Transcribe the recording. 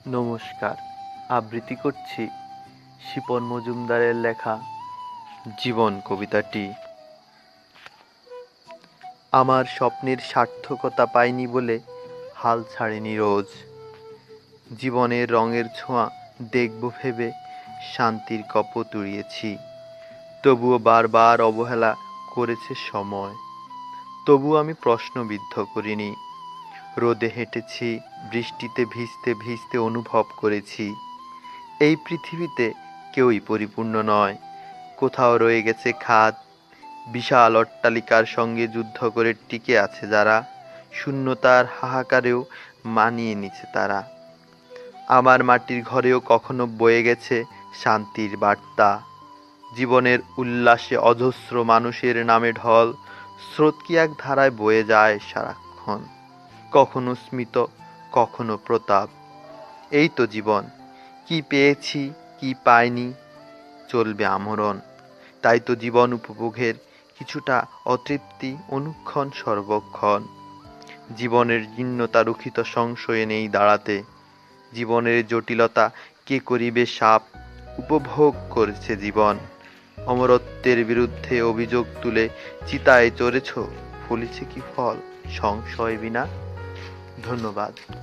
নমস্কার। আবৃত্তি করছি শিপন মজুমদারের লেখা জীবন কবিতাটি। আমার স্বপ্নের সার্থকতা পাইনি বলে হাল ছাড়িনি রোজ। জীবনের রঙের ছোঁয়া দেখব ভেবে শান্তির কপোত উড়িয়েছি। তবুও বারবার অবহেলা করেছে সময়। তবু আমি প্রশ্নবিদ্ধ করিনি। রোদে হেঁটেছি, বৃষ্টিতে ভিজতে ভিজতে অনুভব করেছি এই পৃথিবীতে কেউই পরিপূর্ণ নয়। কোথাও রয়ে গেছে খাদ। বিশাল অট্টালিকার সঙ্গে যুদ্ধ করে টিকে আছে যারা, শূন্যতার হাহাকারেও মানিয়ে নিছে তারা। আমার মাটির ঘরেও কখনো বয়ে গেছে শান্তির বার্তা। জীবনের উল্লাসে অজস্র মানুষের নামে ঢল, স্রোত কি এক ধারায় বয়ে যায় সারাক্ষণ। কখনো স্মিত, কখনো প্রতাপ। এই তো জীবন। কি পেয়েছি, কি পাইনি, চলবে আমরণ। তাই তো জীবন উপভোগের কিছুটা অতৃপ্তি অনুক্ষণ সর্বক্ষণ। জীবনের জীর্ণতা রুখিত সংশয়ে নেই দাঁড়াতে। জীবনের জটিলতা কে করিবে সাপ, উপভোগ করেছে জীবন। অমরত্বের বিরুদ্ধে অভিযোগ তুলে চিতায় চড়েছ, ফলিছে কি ফল সংশয় বিনা। ধন্যবাদ।